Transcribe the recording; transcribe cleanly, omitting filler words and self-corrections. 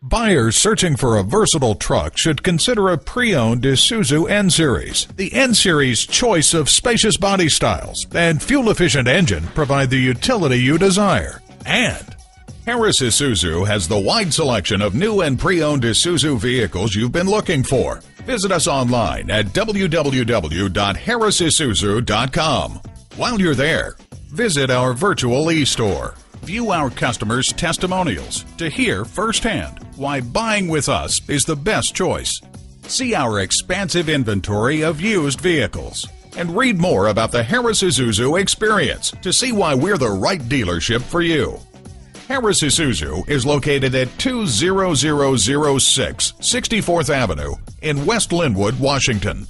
Buyers searching for a versatile truck should consider a pre-owned Isuzu N-Series. The N-Series' choice of spacious body styles and fuel-efficient engine provide the utility you desire. And Harris Isuzu has the wide selection of new and pre-owned Isuzu vehicles you've been looking for. Visit us online at www.harrisisuzu.com. While you're there, visit our virtual e-store. View our customers' testimonials to hear firsthand why buying with us is the best choice. See our expansive inventory of used vehicles and read more about the Harris Isuzu experience to see why we're the right dealership for you. Harris Isuzu is located at 20006 64th Avenue in West Linwood, Washington.